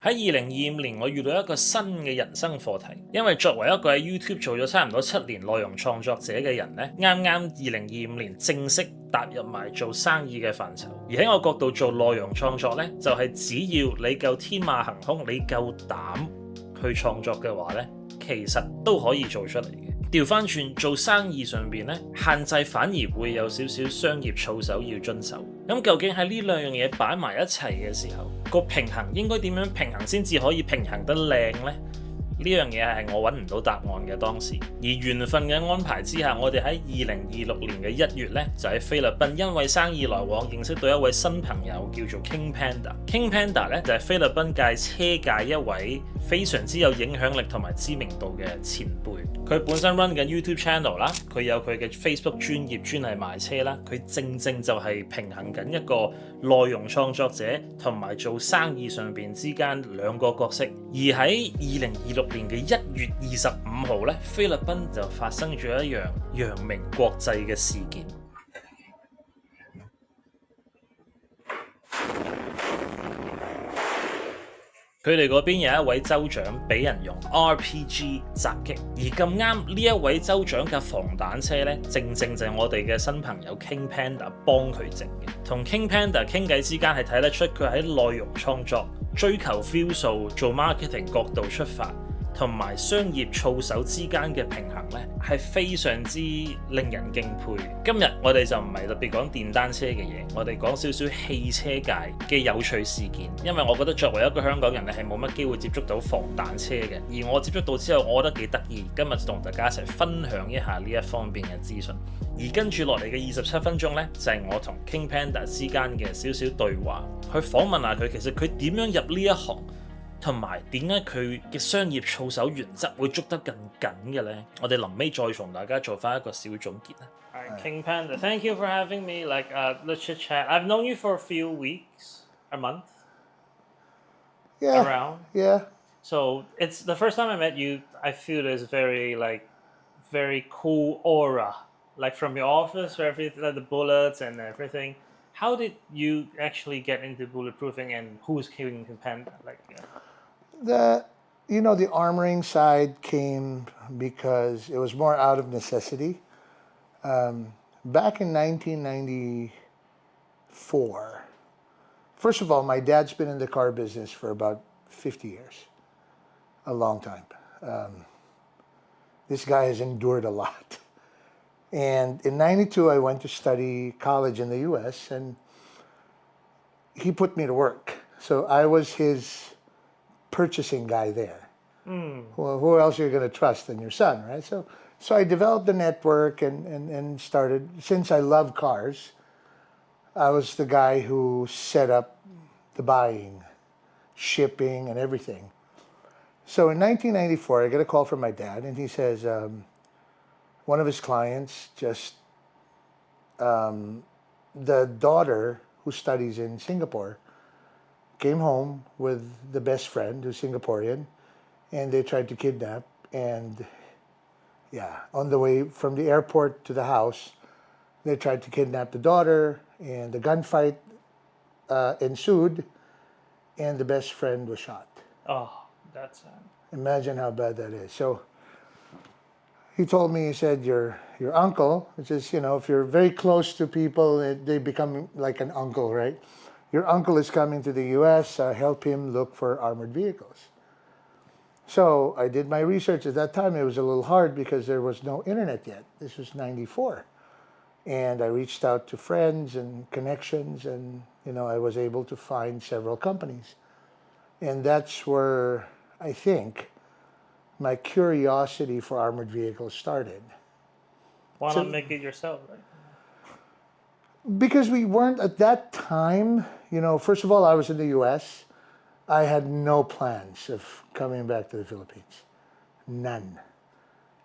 喺2025年，我遇到一個新嘅人生課題，因為作為一個喺 YouTube 做咗差唔多7年內容創作者嘅人咧，啱啱2025年正式踏入埋做生意嘅範疇。而喺我角度做內容創作咧，就係只要你夠天馬行空，你夠膽去創作嘅話咧，其實都可以做出嚟嘅。調翻轉做生意上邊咧，限制反而會有少少商業操守要遵守。咁究竟喺呢兩樣嘢擺埋一齊嘅時候，個平衡應該點樣平衡先至可以平衡得靚呢？呢樣嘢係我揾唔到答案嘅當時。而緣分嘅安排之下，我哋喺2026年嘅1月呢，就喺菲律賓因為生意來往認識到一位新朋友叫做 KingPanda。KingPanda 呢，就係菲律賓界車界一位非常之有影響力同埋知名度嘅前輩。佢本身 run 緊 YouTube channel 啦，佢有佢嘅 Facebook 專頁專係賣車啦，佢正就係平衡緊一個內容創作者同埋做生意上邊之間兩個角色。而喺2026年嘅1月25號咧，菲律賓就發生咗一樣揚名國際嘅事件。佢哋嗰邊有一位州長俾人用 RPG 襲擊，而咁啱呢一位州長嘅防彈車咧，正就係我哋嘅新朋友 KingPanda 幫佢整嘅。同 KingPanda 傾偈之間係睇得出佢喺內容創作、追求 view 數、做 marketing 角度出發，同埋商業操守之間嘅平衡咧，係非常之令人敬佩。今日我哋就唔係特別講電單車嘅嘢，我哋講少少汽車界嘅有趣事件。因為我覺得作為一個香港人咧，係冇乜機會接觸到防彈車嘅，而我接觸到之後，我覺得幾得意。今日就同大家一齊分享一下呢一方面嘅資訊。而跟住落嚟嘅27分鐘咧，就係我同 KingPanda 之間嘅少少對話，去訪問下佢，其實佢點樣入呢一行。同埋點解佢嘅商業操守原則會捉得更緊嘅咧？我哋臨尾再同大家做翻一個小總結啦。Alright, KingPanda, thank you for having me. Let's chit chat. I've known you for a few weeks, a month. Yeah. Around. Yeah. So it's the first time I met you. I feel there's very cool aura, like from your office, everything, like the bullets and everything. How did you actually get into bulletproofing, and who's KingPanda? The armoring side came because it was more out of necessity. Back in 1994, first of all, my dad's been in the car business for about 50 years, a long time. This guy has endured a lot. And in 92, I went to study college in the US, and he put me to work. So I was his purchasing guy there. Well, who else are you going to trust than your son, right? So I developed the network and started. Since I love cars, I was the guy who set up the buying, shipping, and everything. So in 1994, I get a call from my dad, and he says, one of his clients the daughter who studies in Singapore came home with the best friend who's Singaporean, and they tried to kidnap. And on the way from the airport to the house, they tried to kidnap the daughter, and the gunfight ensued, and the best friend was shot. Oh, that's sad. Imagine how bad that is. So he told me, he said, your uncle, which is, if you're very close to people, they become like an uncle, right? Your uncle is coming to the US, help him look for armored vehicles. So I did my research. At that time, it was a little hard because there was no internet yet. This was 94. And I reached out to friends and connections, and, I was able to find several companies. And that's where, I think, my curiosity for armored vehicles started. Why not make it yourself, right? Because we weren't at that time, first of all, I was in the US. I had no plans of coming back to the Philippines. None.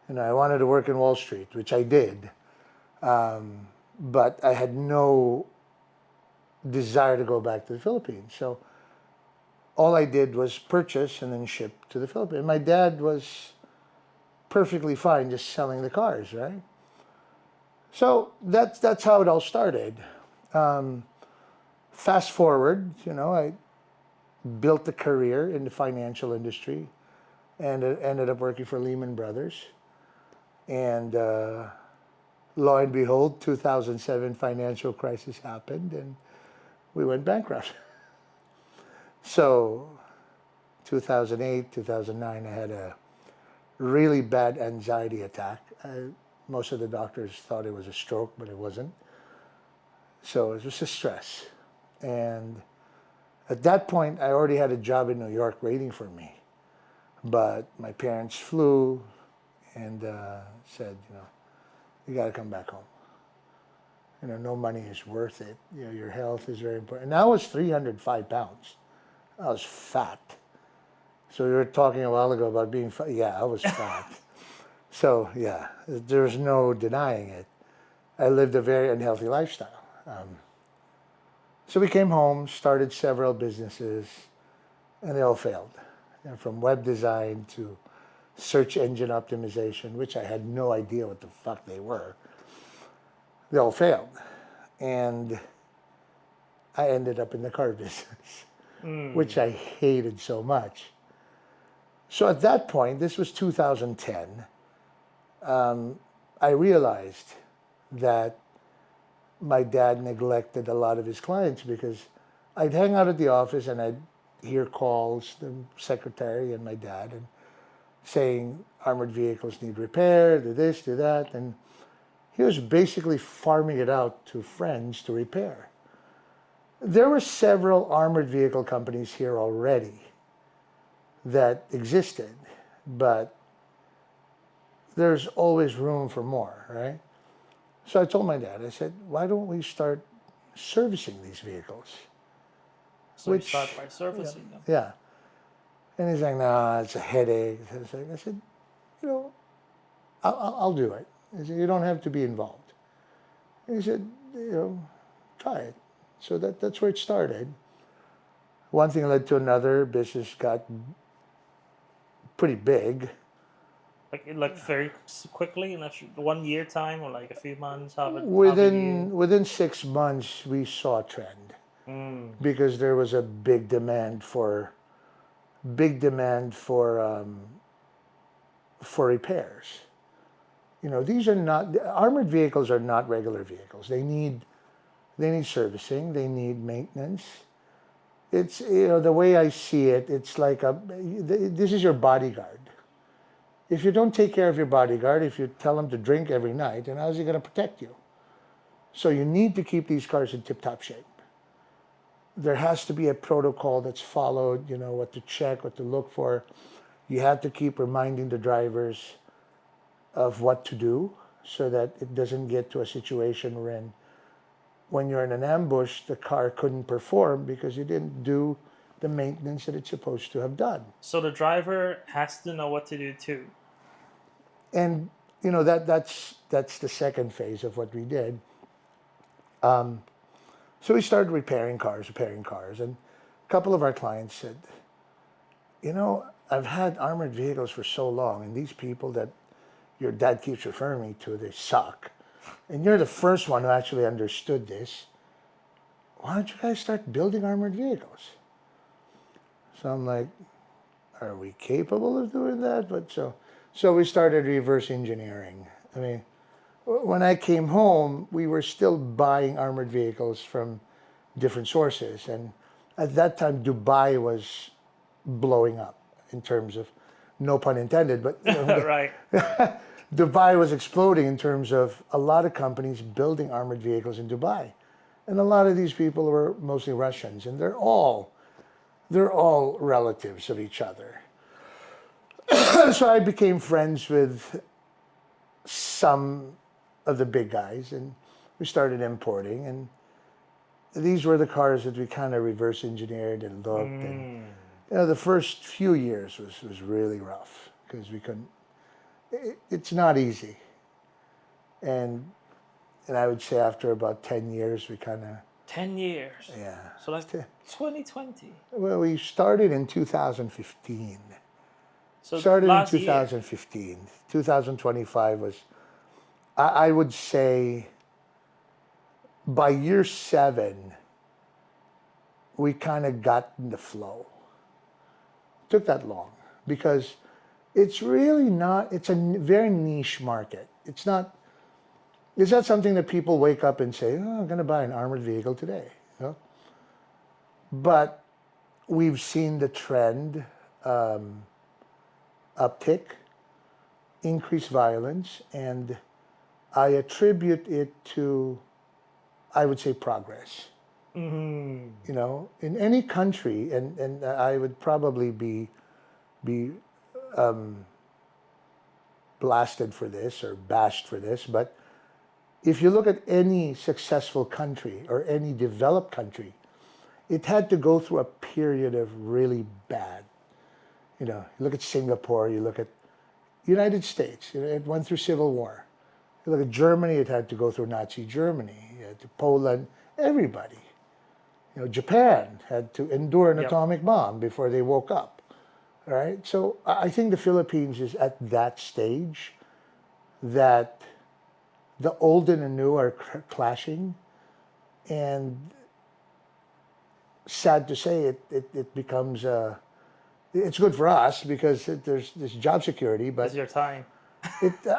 I wanted to work in Wall Street, which I did. But I had no desire to go back to the Philippines. So all I did was purchase and then ship to the Philippines. My dad was perfectly fine just selling the cars, right? So that's how it all started. Fast forward, I built a career in the financial industry, and ended up working for Lehman Brothers. And lo and behold, 2007 financial crisis happened, and we went bankrupt. So 2008, 2009, I had a really bad anxiety attack. Most of the doctors thought it was a stroke, but it wasn't. So it was just stress. And at that point, I already had a job in New York waiting for me. But my parents flew and said, you got to come back home. No money is worth it. Your health is very important. And I was 305 pounds. I was fat. So we were talking a while ago about being fat. Yeah, I was fat. So yeah, there's no denying it. I lived a very unhealthy lifestyle. So we came home, started several businesses, and they all failed. From web design to search engine optimization, which I had no idea what the fuck they were. They all failed. And I ended up in the car business, which I hated so much. So at that point, this was 2010, I realized that my dad neglected a lot of his clients because I'd hang out at the office and I'd hear calls, the secretary and my dad, and saying armored vehicles need repair, do this, do that. And he was basically farming it out to friends to repair. There were several armored vehicle companies here already that existed, but there's always room for more, right? So I told my dad, I said, why don't we start servicing these vehicles? So we start by servicing them. Yeah. And he's like, no, it's a headache. I said, I'll do it. He said, you don't have to be involved. And he said, try it. So that's where it started. One thing led to another. Business got pretty big. Like very quickly, in 1 year time, or like a few months? Within 6 months, we saw a trend because there was a big demand for repairs. These are not armored vehicles. Are not regular vehicles. They need servicing. They need maintenance. It's the way I see it. It's like this is your bodyguard. If you don't take care of your bodyguard, if you tell him to drink every night, then how's he going to protect you? So you need to keep these cars in tip-top shape. There has to be a protocol that's followed, what to check, what to look for. You have to keep reminding the drivers of what to do so that it doesn't get to a situation when you're in an ambush, the car couldn't perform because you didn't do the maintenance that it's supposed to have done. So the driver has to know what to do too. And that's the second phase of what we did. So we started repairing cars, and a couple of our clients said, I've had armored vehicles for so long, and these people that your dad keeps referring me to, they suck. And you're the first one who actually understood this. Why don't you guys start building armored vehicles? So I'm like, are we capable of doing that? But so we started reverse engineering. I mean, when I came home, we were still buying armored vehicles from different sources. And at that time, Dubai was blowing up in terms of, no pun intended, but right. Dubai was exploding in terms of a lot of companies building armored vehicles in Dubai. And a lot of these people were mostly Russians, and they're all relatives of each other. So I became friends with some of the big guys, and we started importing. And these were the cars that we kind of reverse engineered and looked. And the first few years was really rough because we couldn't. It's not easy. And I would say after about 10 years, we kind of... 10 years? Yeah. So like 2020? Well, we started in 2015. So started last in 2015. Year. 2025 was... I would say by year 7, we kind of got in the flow. took that long because it's really not, it's a very niche market. It's not something that people wake up and say, oh, I'm going to buy an armored vehicle today. You know? But we've seen the trend uptick, increased violence, and I attribute it to, I would say, progress. You know, in any country, and I would probably be blasted for this or bashed for this, but if you look at any successful country or any developed country, it had to go through a period of really bad. You know, you look at Singapore, you look at United States, you know, it went through civil war. You look at Germany, it had to go through Nazi Germany. You had to Poland, everybody. You know, Japan had to endure an atomic bomb before they woke up. All right? So I think the Philippines is at that stage that the old and the new are clashing. And sad to say, it becomes, it's good for us because there's job security. But It's your time.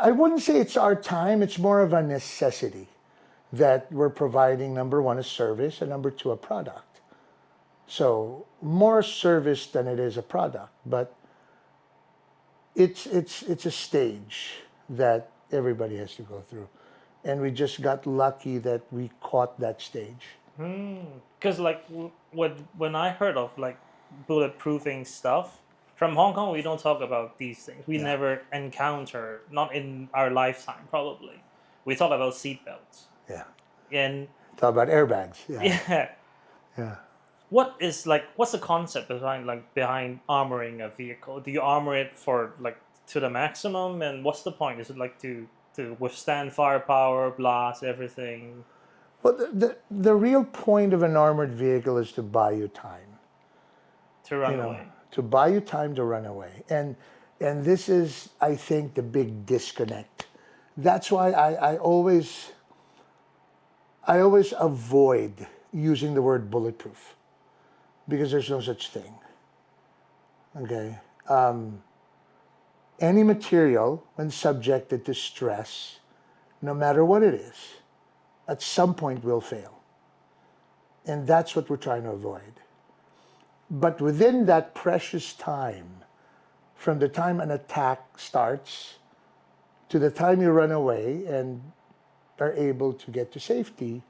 I wouldn't say it's our time. It's more of a necessity that we're providing, number one, a service, and number two, a product. So more service than it is a product, but it's a stage that everybody has to go through. And we just got lucky that we caught that stage. Because like when I heard of like bulletproofing stuff, from Hong Kong, we don't talk about these things. We never encounter, not in our lifetime probably. We talk about seatbelts. Yeah. And Talk about airbags. yeah. Yeah. What's the concept behind armoring a vehicle? Do you armor it for like to the maximum, and what's the point? Is it like to withstand firepower, blast, everything? Well, the real point of an armored vehicle is to buy you time. To run away. To buy you time to run away. And this is, I think, the big disconnect. That's why I always avoid using the word bulletproof, because there's no such thing. Okay? Any material, when subjected to stress, no matter what it is, at some point will fail. And that's what we're trying to avoid. But within that precious time, from the time an attack starts to the time you run away and are able to get to safety,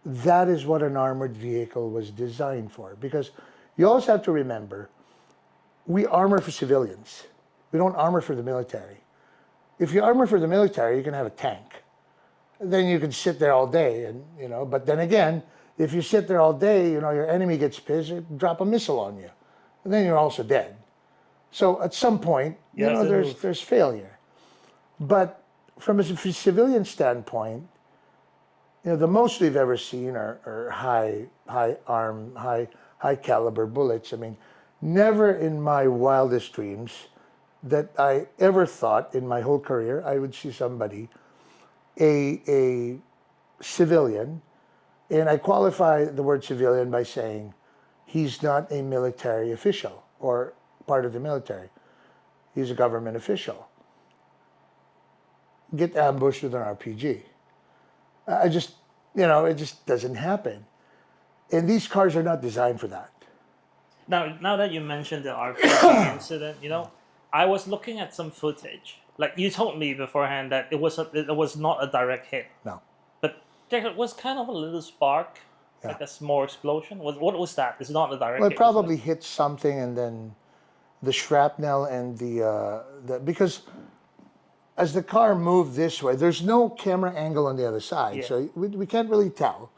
that is what an armored vehicle was designed for. Because you also have to remember, we armor for civilians. We don't armor for the military. If you armor for the military, you can have a tank. Then you can sit there all day, and but then again, if you sit there all day, your enemy gets pissed, drop a missile on you, and then you're also dead. So at some point, there's failure. But from a civilian standpoint, the most we've ever seen are high caliber bullets. I mean, never in my wildest dreams that I ever thought in my whole career I would see somebody, a civilian, and I qualify the word civilian by saying he's not a military official or part of the military. He's a government official. Get ambushed with an RPG. It just doesn't happen. And these cars are not designed for that. Now that you mentioned the RPG incident, I was looking at some footage. Like you told me beforehand that it was not a direct hit. No. But there was kind of a little spark, like a small explosion. What was that? It's not a direct hit. Well, it probably hit something, and then the shrapnel and the because as the car moved this way, there's no camera angle on the other side, so we can't really tell.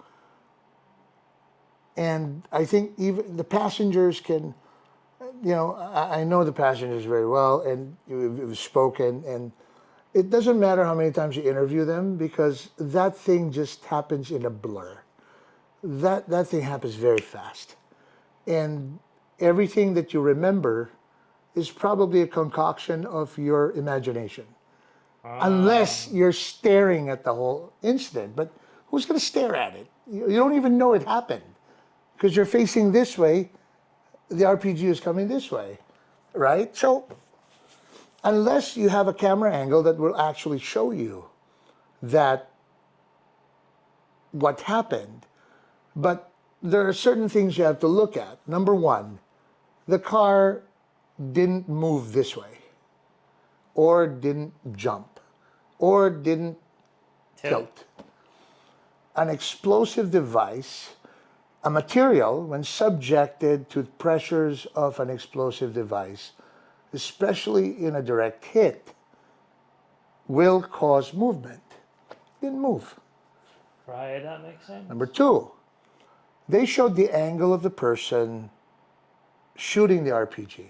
And I think even the passengers can, I know the passengers very well, and we've spoken, and it doesn't matter how many times you interview them, because that thing just happens in a blur. That thing happens very fast. And everything that you remember is probably a concoction of your imagination. Unless you're staring at the whole incident. But who's going to stare at it? You don't even know it happened, because you're facing this way the RPG is coming this way, right? So unless you have a camera angle that will actually show you that what happened, but there are certain things you have to look at. Number one, the car didn't move this way, or didn't jump, or didn't tilt. An explosive device, a material, when subjected to pressures of an explosive device, especially in a direct hit, will cause movement. Didn't move. Right, that makes sense. Number two, they showed the angle of the person shooting the RPG.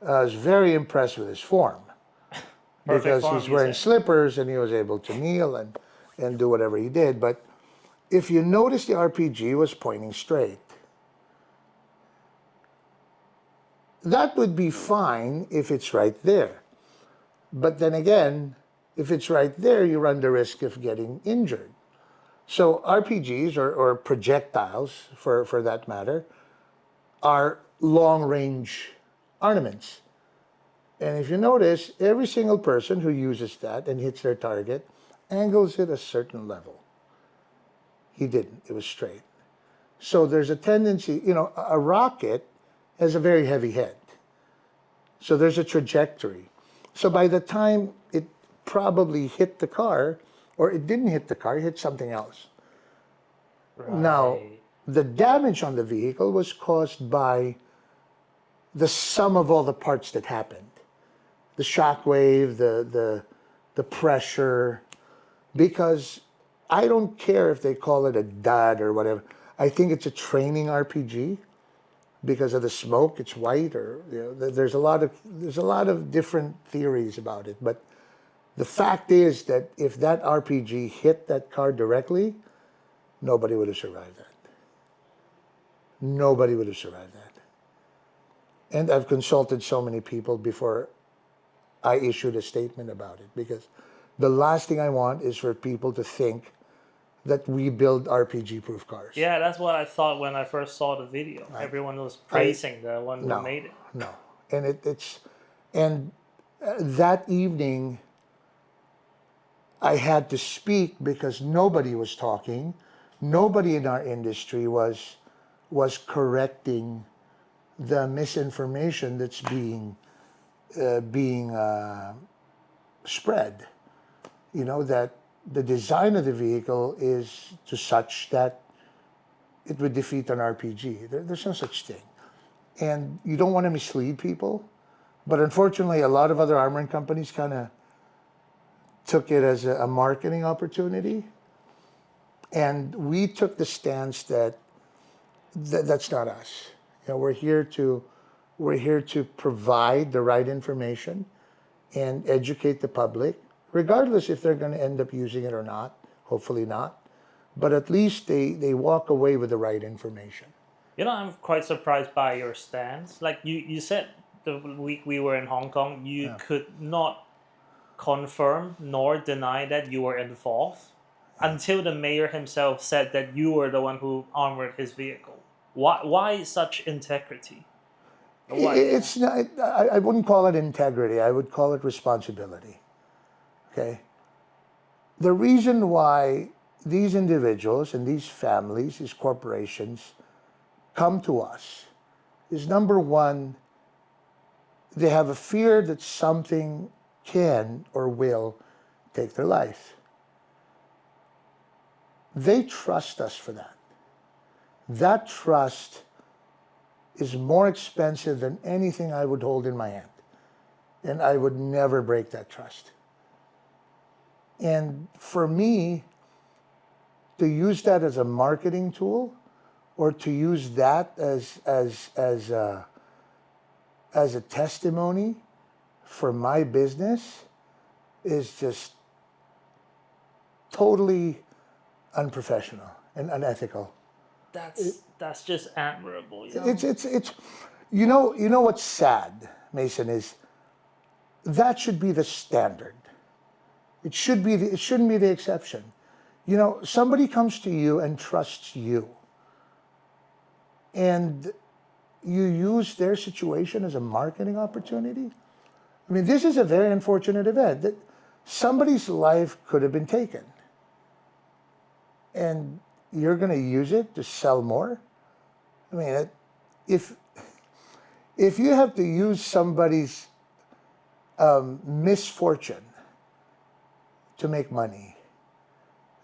I was very impressed with his form because form, he's wearing slippers and he was able to kneel and do whatever he did. But if you notice, the RPG was pointing straight. That would be fine if it's right there. But then again, if it's right there, you run the risk of getting injured. So RPGs, or projectiles for that matter, are long-range armaments. And if you notice, every single person who uses that and hits their target angles it a certain level. He didn't. It was straight. So there's a tendency, a rocket has a very heavy head. So there's a trajectory. So by the time it probably hit the car, or it didn't hit the car, it hit something else. Right. Now, the damage on the vehicle was caused by the sum of all the parts that happened. The shock wave, the pressure, because I don't care if they call it a dud or whatever. I think it's a training RPG because of the smoke. It's white, or there's a lot of different theories about it. But the fact is that if that RPG hit that car directly, nobody would have survived that. Nobody would have survived that. And I've consulted so many people before I issued a statement about it, because the last thing I want is for people to think that we build RPG-proof cars. Yeah, that's what I thought when I first saw the video. Right. Everyone was praising the one who made it. No, and that evening I had to speak because nobody was talking. Nobody in our industry was correcting the misinformation that's being spread. That the design of the vehicle is to such that it would defeat an RPG. There's no such thing. And you don't want to mislead people. But unfortunately, a lot of other armament companies kind of took it as a marketing opportunity. And we took the stance that that's not us. We're here to provide the right information and educate the public, regardless if they're going to end up using it or not. Hopefully not. But at least they walk away with the right information. I'm quite surprised by your stance. Like you said, the week we were in Hong Kong, you could not confirm nor deny that you were involved until the mayor himself said that you were the one who armored his vehicle. Why such integrity? Why? It's not. I wouldn't call it integrity. I would call it responsibility. Okay. The reason why these individuals and these families, these corporations, come to us is, number one, they have a fear that something can or will take their life. They trust us for that. That trust is more expensive than anything I would hold in my hand. And I would never break that trust. And for me, to use that as a marketing tool, or to use that as a testimony for my business, is just totally unprofessional and unethical. That's just admirable. It's what's sad, Mason, is that should be the standard. It shouldn't be the exception. Somebody comes to you and trusts you. And you use their situation as a marketing opportunity. I mean, this is a very unfortunate event that somebody's life could have been taken. And you're going to use it to sell more? I mean, if you have to use somebody's misfortune to make money,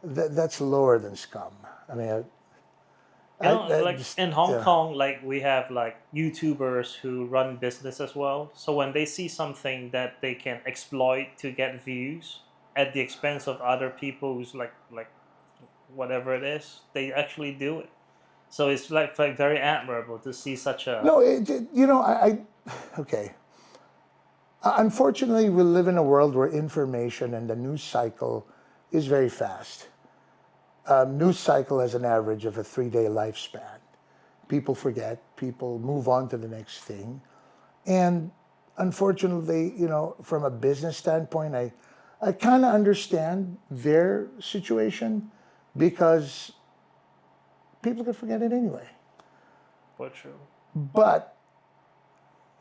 that's lower than scum. I mean, like in Hong Kong, like we have like YouTubers who run business as well. So when they see something that they can exploit to get views at the expense of other people who's like whatever it is, they actually do it. So it's like very admirable to see such a... No, okay. Unfortunately, we live in a world where information and the news cycle is very fast. News cycle has an average of a 3-day lifespan. People forget, people move on to the next thing. And unfortunately, from a business standpoint, I kind of understand their situation because people could forget it anyway. For true. But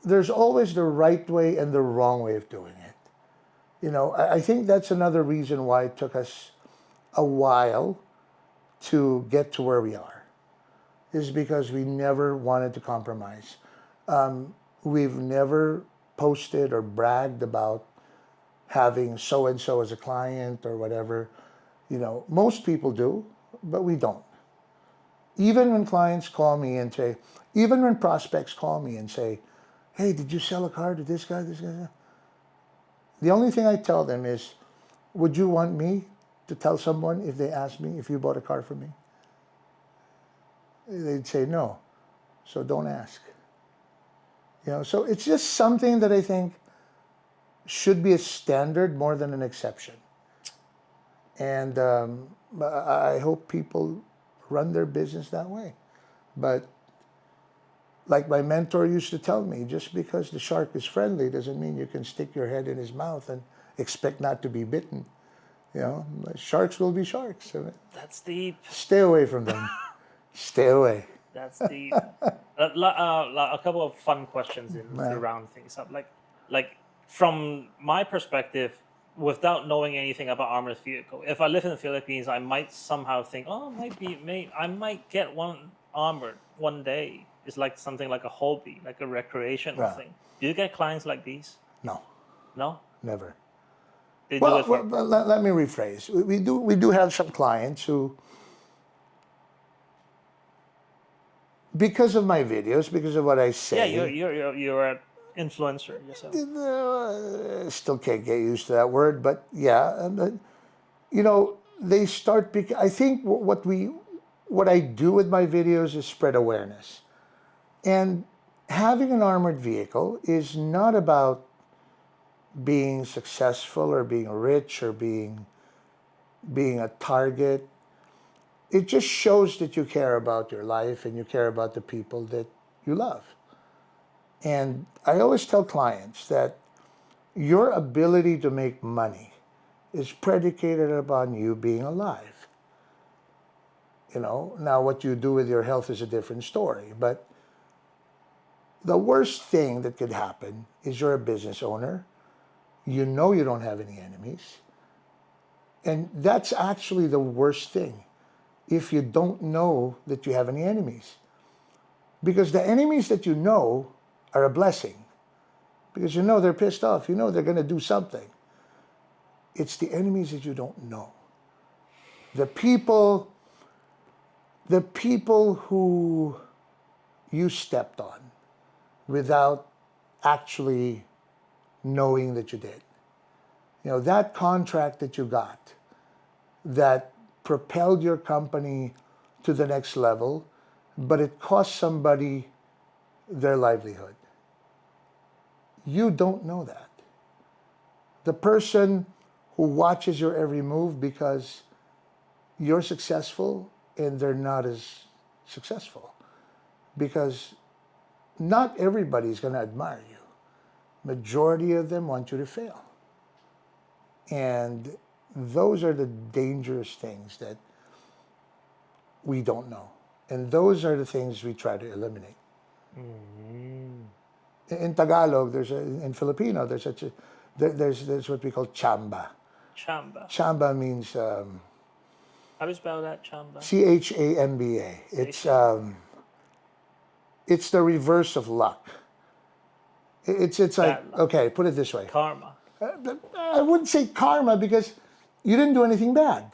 there's always the right way and the wrong way of doing it. I think that's another reason why it took us a while to get to where we are, is because we never wanted to compromise. We've never posted or bragged about having so-and-so as a client or whatever. Most people do, but we don't. Even when clients call me and say, even when prospects call me and say, hey, did you sell a car to this guy, this guy? The only thing I tell them is, would you want me to tell someone if they ask me if you bought a car from me? They'd say no, so don't ask. So it's just something that I think should be a standard more than an exception. And I hope people run their business that way. But like my mentor used to tell me, just because the shark is friendly doesn't mean you can stick your head in his mouth and expect not to be bitten. Sharks will be sharks. That's deep. Stay away from them. Stay away. That's deep. A couple of fun questions to round things up. Like from my perspective, without knowing anything about armored vehicle, if I live in the Philippines, I might somehow think, I might get one armored one day. It's like something like a hobby, like a recreational thing. Do you get clients like these? No. No? Never. They Well, do it for... let me rephrase. We do have some clients who, because of my videos, because of what I say... Yeah, you're an influencer yourself. Still can't get used to that word, but yeah. They start... I think what I do with my videos is spread awareness. And having an armored vehicle is not about being successful or being rich or being a target. It just shows that you care about your life and you care about the people that you love. And I always tell clients that your ability to make money is predicated upon you being alive. Now what you do with your health is a different story, but the worst thing that could happen is you're a business owner. You don't have any enemies. And that's actually the worst thing, if you don't know that you have any enemies. Because the enemies that you know are a blessing. Because they're pissed off. They're going to do something. It's the enemies that you don't know. The people who you stepped on without actually knowing that you did. That contract that you got that propelled your company to the next level, but it cost somebody their livelihood. You don't know that. The person who watches your every move because you're successful and they're not as successful. Because not everybody's going to admire you. Majority of them want you to fail. And those are the dangerous things that we don't know. And those are the things we try to eliminate. In Tagalog, in Filipino, there's what we call chamba. Chamba. Chamba means How do you spell that, chamba? Chamba. It's the reverse of luck. It's like, luck. okay, put it this way. Karma. I wouldn't say karma because you didn't do anything bad.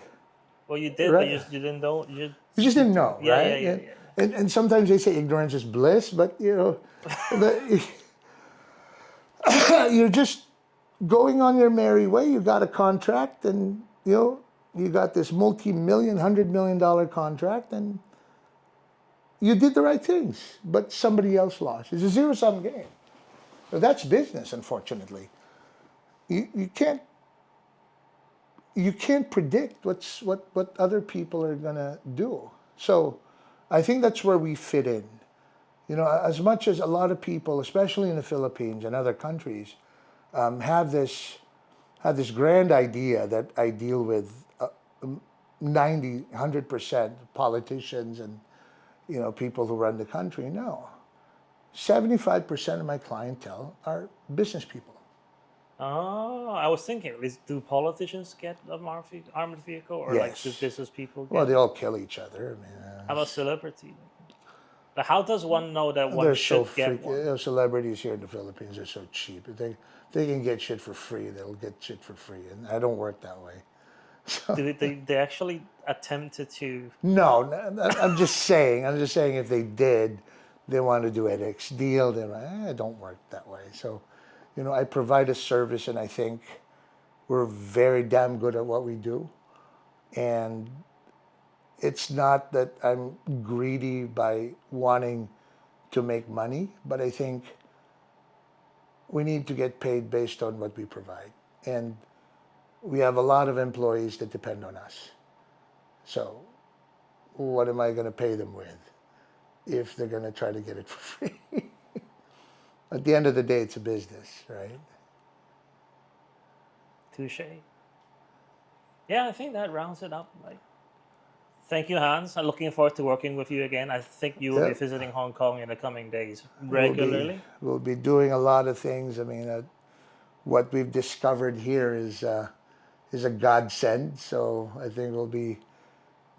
Well, you did, Right. but you didn't know. You just didn't know, Yeah, right? yeah. And sometimes they say ignorance is bliss, but you're just going on your merry way. You got a contract, and you got this multi-million, $100 million contract, and you did the right things, but somebody else lost. It's a zero-sum game. So that's business, unfortunately. You can't predict what other people are gonna do. So I think that's where we fit in. As much as a lot of people, especially in the Philippines and other countries, have this grand idea that I deal with 90, 100% politicians and people who run the country. No, 75% of my clientele are business people. Oh, I was thinking, do politicians get an armored vehicle, or like do Yes. business people get? Well, they all kill each other. I mean, How about celebrity? But how does one know that one they're should so get one? celebrities here in the Philippines are so cheap. If they can get shit for free, they'll get shit for free, and I don't work that way. So, Do they actually attempted to? no, I'm just saying. I'm just saying if they did, they want to do an X deal. They're like, I don't work that way. So, I provide a service, and I think we're very damn good at what we do. And it's not that I'm greedy by wanting to make money, but I think we need to get paid based on what we provide. And we have a lot of employees that depend on us. So what am I going to pay them with if they're going to try to get it for free? At the end of the day, it's a business, right? Touche. Yeah, I think that rounds it up. Thank you, Hans. I'm looking forward to working with you again. I think you will be visiting Hong Kong in the coming days regularly. We'll be doing a lot of things. I mean, what we've discovered here is a godsend. So I think we'll be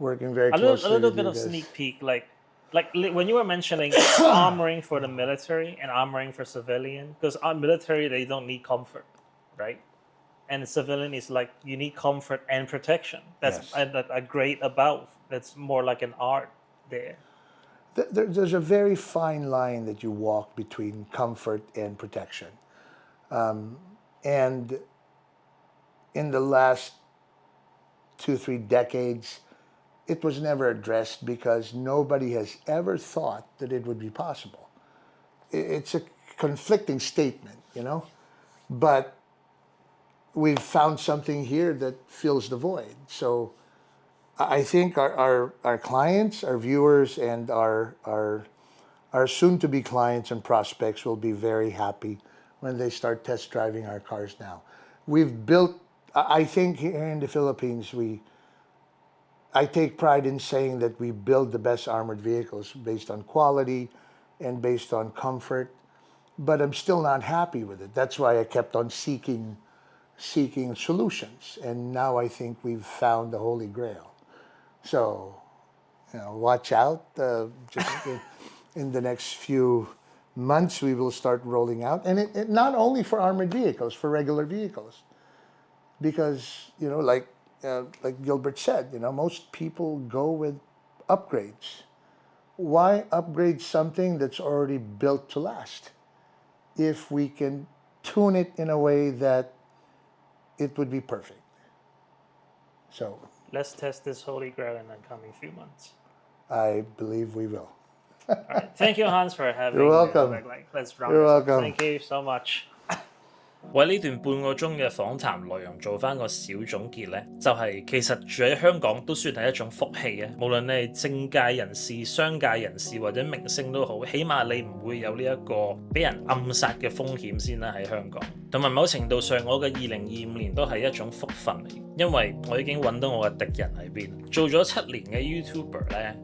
working very closely. A little with bit you of guys. sneak peek, like when you were mentioning armoring for the military and armoring for civilian, because on military they don't need comfort, right? And civilian is like you need comfort and protection. That's Yes. a great about. That's more like an art there. There's a very fine line that you walk between comfort and protection. And in the last 2-3 decades, it was never addressed because nobody has ever thought that it would be possible. It's a conflicting statement, but we've found something here that fills the void. So I think our clients, our viewers, and our soon-to-be clients and prospects will be very happy when they start test driving our cars now. We've built, I think here in the Philippines, I take pride in saying that we build the best armored vehicles based on quality and based on comfort, but I'm still not happy with it. That's why I kept on seeking solutions, and now I think we've found the Holy Grail. So, watch out. Just in the next few months, we will start rolling out, and it not only for armored vehicles, for regular vehicles, because like Gilbert said, most people go with upgrades. Why upgrade something that's already built to last if we can tune it in a way that it would be perfect? So Let's test this Holy Grail in the coming few months. I believe we will. All right. Thank you, Hans, for having You're welcome. Let's round You're this up. welcome. Thank you so much. 為呢段半個鐘嘅訪談內容做翻個小總結呢，就係其實住喺香港都算係一種福氣嘅。無論你係政界人士、商界人士或者明星都好，起碼你唔會有呢一個俾人暗殺嘅風險先啦喺香港。同埋某程度上，我嘅2025年都係一種福分嚟，因為我已經揾到我嘅敵人喺邊。做咗7年嘅 YouTuber 呢，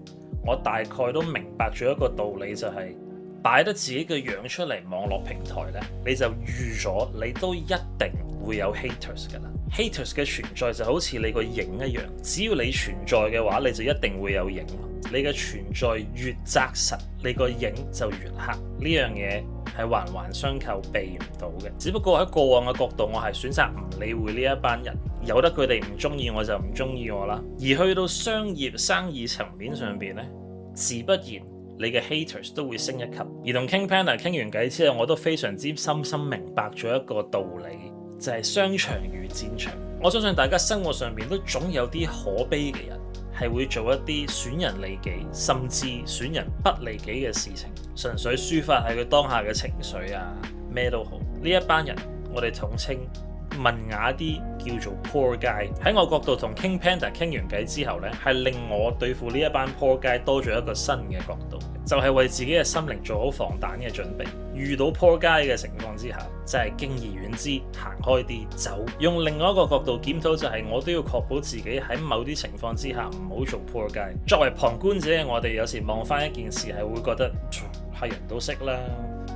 我大概都明白咗一個道理，就係擺得自己嘅樣出嚟網絡平台呢，你就預咗你都一定會有 haters 㗎啦。haters 嘅存在就好似你個影一樣，只要你存在嘅話，你就一定會有影。你嘅存在越紮實，你個影就越黑。呢樣嘢係環環相扣，避唔到嘅。只不過喺過往嘅角度，我係選擇唔理會呢一班人，由得佢哋唔中意我就唔中意我啦。而去到商業生意層面上邊呢，自不然你嘅 haters 都會升一級。而同 KingPanda 傾完偈之後，我都非常之深深明白咗一個道理，就係商場如戰場。我相信大家生活上面都總有啲可悲嘅人，係會做一啲損人利己，甚至損人不利己嘅事情，純粹抒發係佢當下嘅情緒啊，咩都好。呢一班人我哋統稱文雅啲叫做 poor guy。喺我角度同 KingPanda 傾完偈之後呢，係令我對付呢一班 poor guy 多咗一個新嘅角度，就係為自己嘅心靈做好防彈嘅準備。遇到 poor guy 嘅情況之下，就係敬而遠之，行開啲走。用另外一個角度檢討，就係我都要確保自己喺某啲情況之下唔好做 poor guy。作為旁觀者嘅我哋，有時望翻一件事係會覺得係人都識啦。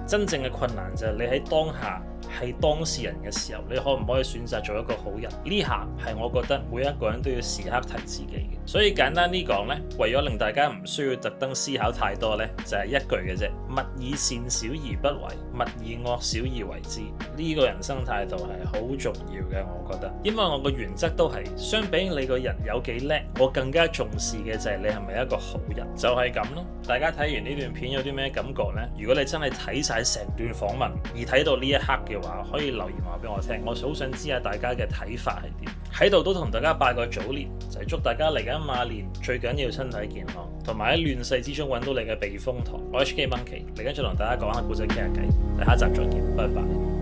真正嘅困難就係你喺當下係當事人嘅時候，你可唔可以選擇做一個好人？呢下係我覺得每一個人都要時刻提自己嘅。所以簡單啲講呢，為咗令大家唔需要特登思考太多呢，就係一句嘅啫：勿以善小而不為，勿以惡小而為之。呢個人生態度係好重要嘅，我覺得。因為我個原則都係，相比你個人有幾叻，我更加重視嘅就係你係咪一個好人。就係咁咯。大家睇完呢段片有啲咩感覺呢？如果你真係睇晒成段訪問而睇到呢一刻嘅話，可以留言話俾我聽，我好想知下大家嘅睇法係點。喺度都同大家拜個早年，就係祝大家嚟緊馬年最緊要身體健康，同埋喺亂世之中揾到你嘅避風塘。我係 Hkmonkey，嚟緊再同大家講下故仔傾下偈，下一集再見，拜拜。